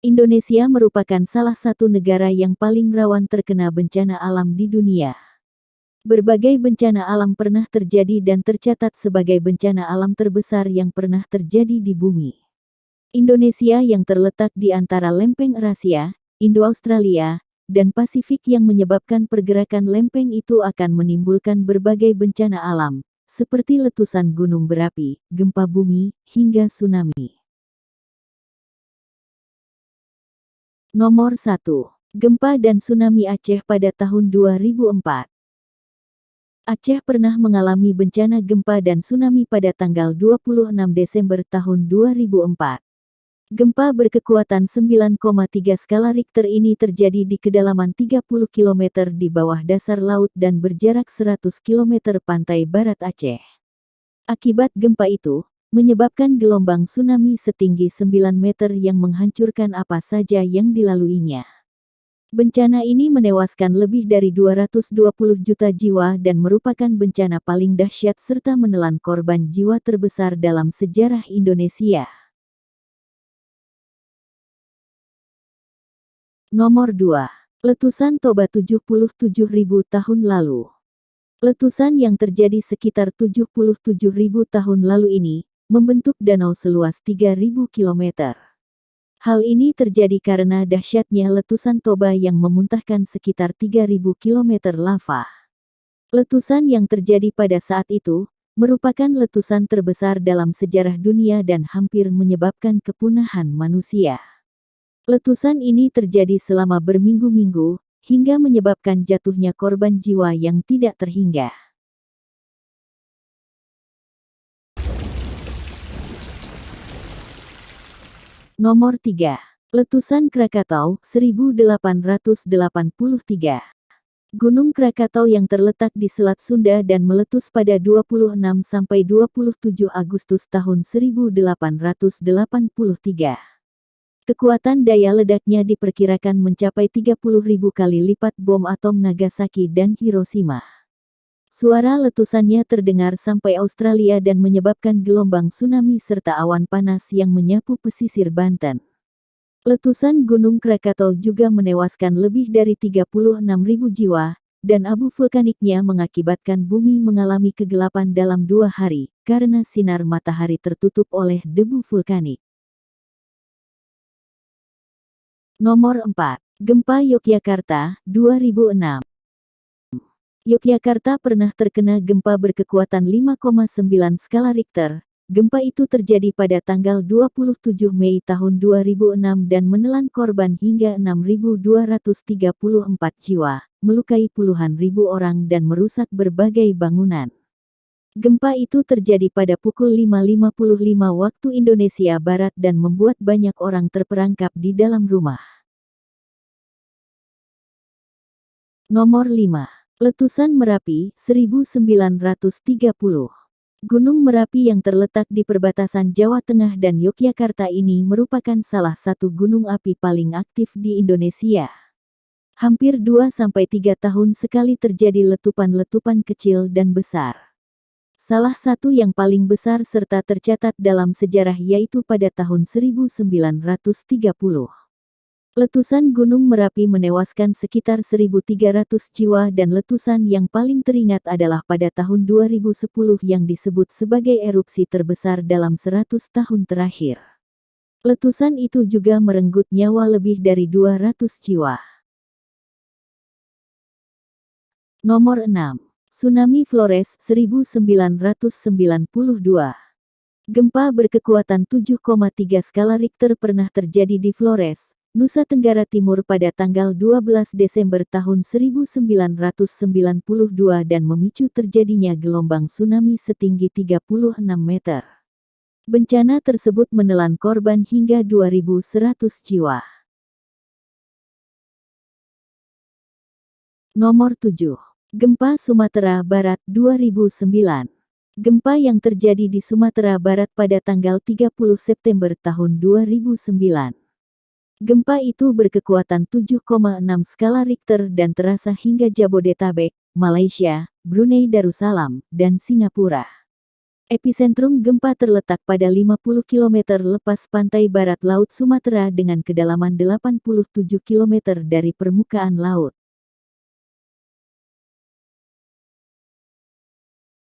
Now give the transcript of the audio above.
Indonesia merupakan salah satu negara yang paling rawan terkena bencana alam di dunia. Berbagai bencana alam pernah terjadi dan tercatat sebagai bencana alam terbesar yang pernah terjadi di bumi. Indonesia yang terletak di antara lempeng Eurasia, Indo-Australia, dan Pasifik yang menyebabkan pergerakan lempeng itu akan menimbulkan berbagai bencana alam, seperti letusan gunung berapi, gempa bumi, hingga tsunami. Nomor 1. Gempa dan tsunami Aceh pada tahun 2004. Aceh pernah mengalami bencana gempa dan tsunami pada tanggal 26 Desember tahun 2004. Gempa berkekuatan 9,3 skala Richter ini terjadi di kedalaman 30 km di bawah dasar laut dan berjarak 100 km pantai barat Aceh. Akibat gempa itu, menyebabkan gelombang tsunami setinggi 9 meter yang menghancurkan apa saja yang dilaluinya. Bencana ini menewaskan lebih dari 220 juta jiwa dan merupakan bencana paling dahsyat serta menelan korban jiwa terbesar dalam sejarah Indonesia. Nomor 2. Letusan Toba 77.000 tahun lalu. Letusan yang terjadi sekitar 77.000 tahun lalu ini, membentuk danau seluas 3.000 km. Hal ini terjadi karena dahsyatnya letusan Toba yang memuntahkan sekitar 3.000 km lava. Letusan yang terjadi pada saat itu, merupakan letusan terbesar dalam sejarah dunia dan hampir menyebabkan kepunahan manusia. Letusan ini terjadi selama berminggu-minggu, hingga menyebabkan jatuhnya korban jiwa yang tidak terhingga. Nomor 3. Letusan Krakatau, 1883. Gunung Krakatau yang terletak di Selat Sunda dan meletus pada 26–27 Agustus tahun 1883. Kekuatan daya ledaknya diperkirakan mencapai 30.000 kali lipat bom atom Nagasaki dan Hiroshima. Suara letusannya terdengar sampai Australia dan menyebabkan gelombang tsunami serta awan panas yang menyapu pesisir Banten. Letusan Gunung Krakatau juga menewaskan lebih dari 36.000 jiwa, dan abu vulkaniknya mengakibatkan bumi mengalami kegelapan dalam 2 hari, karena sinar matahari tertutup oleh debu vulkanik. Nomor 4. Gempa Yogyakarta, 2006. Yogyakarta pernah terkena gempa berkekuatan 5,9 skala Richter. Gempa itu terjadi pada tanggal 27 Mei tahun 2006 dan menelan korban hingga 6.234 jiwa, melukai puluhan ribu orang dan merusak berbagai bangunan. Gempa itu terjadi pada pukul 5.55 waktu Indonesia Barat dan membuat banyak orang terperangkap di dalam rumah. Nomor 5. Letusan Merapi, 1930. Gunung Merapi yang terletak di perbatasan Jawa Tengah dan Yogyakarta ini merupakan salah satu gunung api paling aktif di Indonesia. Hampir 2–3 tahun sekali terjadi letupan-letupan kecil dan besar. Salah satu yang paling besar serta tercatat dalam sejarah yaitu pada tahun 1930. Letusan Gunung Merapi menewaskan sekitar 1.300 jiwa dan letusan yang paling teringat adalah pada tahun 2010 yang disebut sebagai erupsi terbesar dalam 100 tahun terakhir. Letusan itu juga merenggut nyawa lebih dari 200 jiwa. Nomor 6. Tsunami Flores, 1992. Gempa berkekuatan 7,3 skala Richter pernah terjadi di Flores, Nusa Tenggara Timur pada tanggal 12 Desember tahun 1992 dan memicu terjadinya gelombang tsunami setinggi 36 meter. Bencana tersebut menelan korban hingga 2.100 jiwa. Nomor 7. Gempa Sumatera Barat 2009. Gempa yang terjadi di Sumatera Barat pada tanggal 30 September tahun 2009. Gempa itu berkekuatan 7,6 skala Richter dan terasa hingga Jabodetabek, Malaysia, Brunei Darussalam, dan Singapura. Epicentrum gempa terletak pada 50 km lepas pantai barat Laut Sumatera dengan kedalaman 87 km dari permukaan laut.